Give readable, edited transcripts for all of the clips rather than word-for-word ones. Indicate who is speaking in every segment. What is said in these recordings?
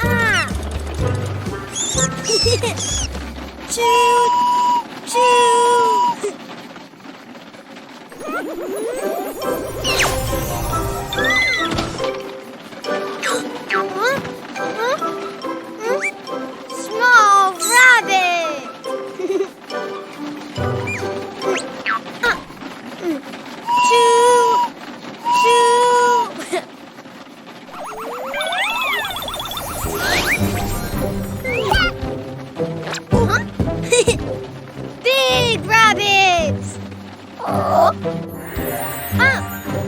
Speaker 1: Ah! Choo! Choo! Small rabbit! Choo! Choo! Big rabbits!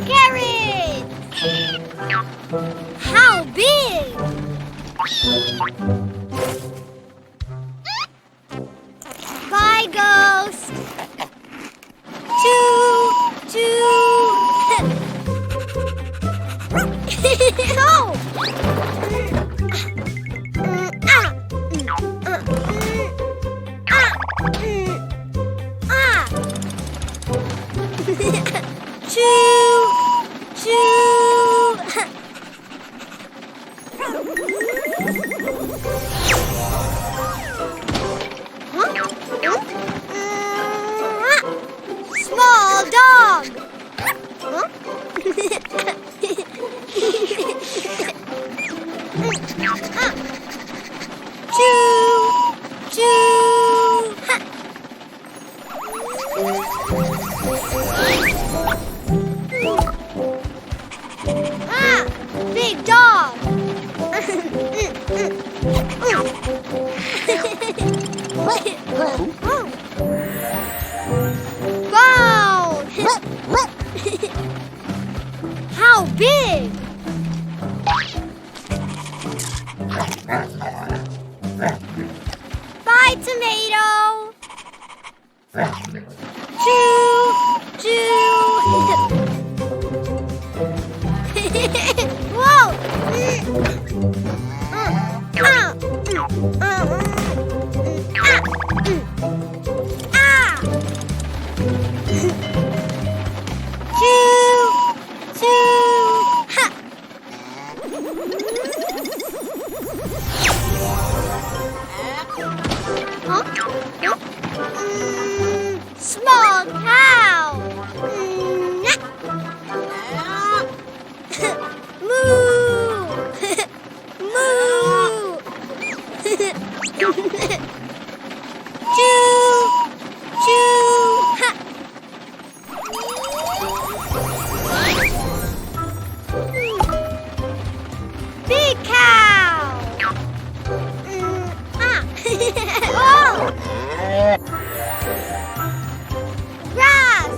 Speaker 1: Carrot! How big? Bye, ghost! Choo! Choo! Oh! Choo! Choo! Small dog! Choo! Choo! Big dog! Wow! How big? Bye, tomato! Choo! Choo! Whoa! Choo! Choo! Ha! Small cow! Moo! Moo! Choo! Choo! Ha! Big cow! Oh! Grass!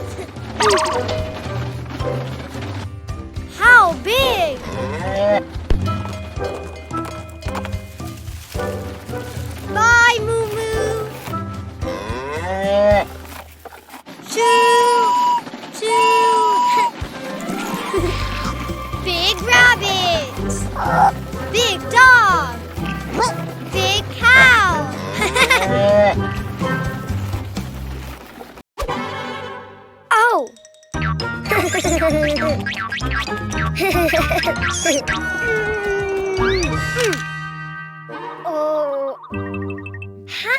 Speaker 1: How big? Bye, Moo Moo. Choo! Choo! Big rabbit! Big dog! Big cow! Oh! Oh! Ha!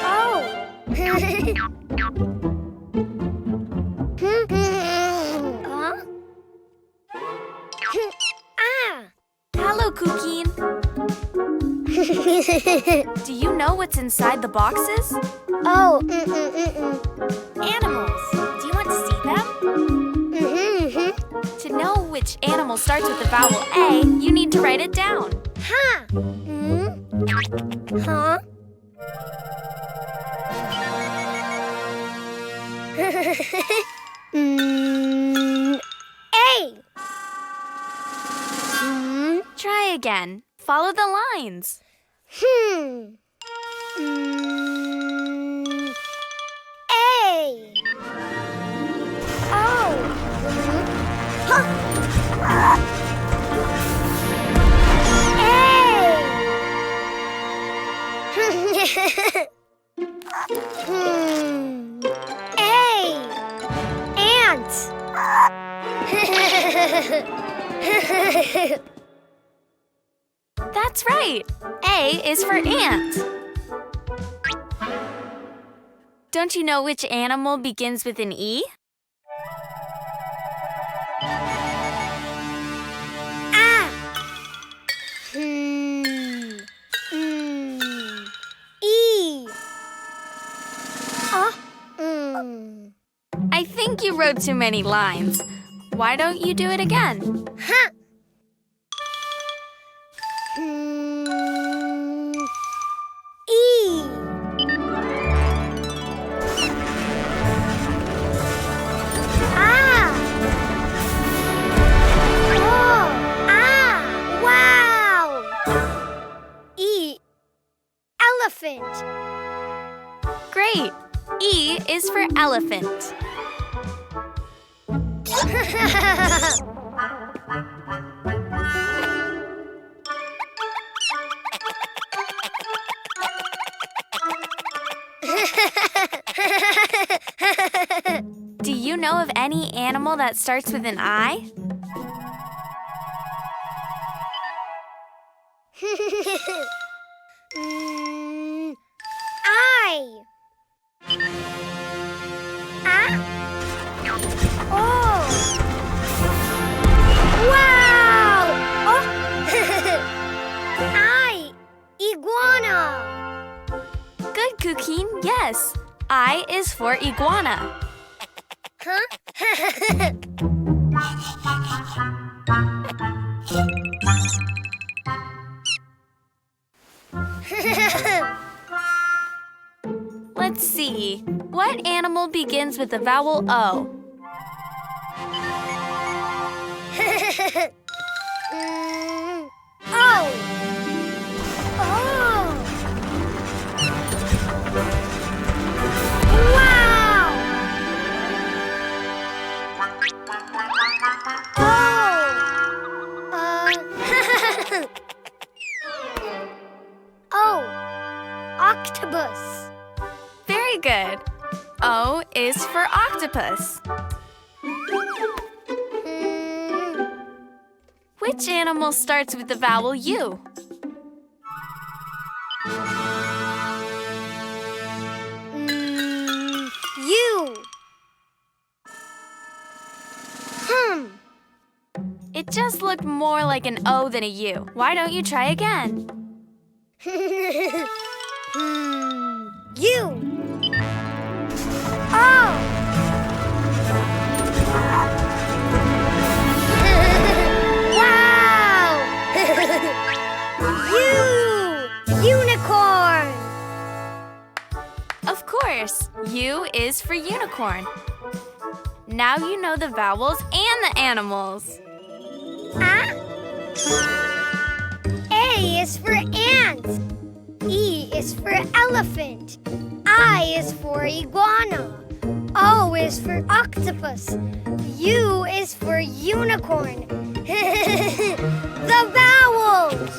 Speaker 1: Oh! Huh? Ah!
Speaker 2: Hello, Cuquin. Do you know what's inside the boxes?
Speaker 1: Oh!
Speaker 2: Animals. Do you want to see them? To know which animal starts with the vowel A, you need to write it down.
Speaker 1: Ha! Huh? A!
Speaker 2: Try again. Follow the lines.
Speaker 1: A! Oh! A! Ant!
Speaker 2: That's right. A is for ant. Don't you know which animal begins with an E?
Speaker 1: Ah. E.
Speaker 2: I think you wrote too many lines. Why don't you do it again?
Speaker 1: Huh. E. Ah. Oh. Ah. Wow. E. Elephant.
Speaker 2: Great. E is for elephant. Do you know of any animal that starts with an I?
Speaker 1: I. Ah. Oh. Wow. Oh. I. Iguana.
Speaker 2: Good, Cuquin. Yes. I is for iguana.
Speaker 1: Huh?
Speaker 2: Let's see. What animal begins with the vowel O?
Speaker 1: Oh. Oh. Wow. Oh. Octopus.
Speaker 2: Very good. O is for octopus. Which animal starts with the vowel U?
Speaker 1: U.
Speaker 2: It just looked more like an O than a U. Why don't you try again?
Speaker 1: U. Oh. Wow. U. Unicorn.
Speaker 2: Of course, U is for unicorn. Now you know the vowels and the animals.
Speaker 1: Ah. A is for ant. E is for elephant. I is for iguana. O is for octopus. U is for unicorn. The vowels!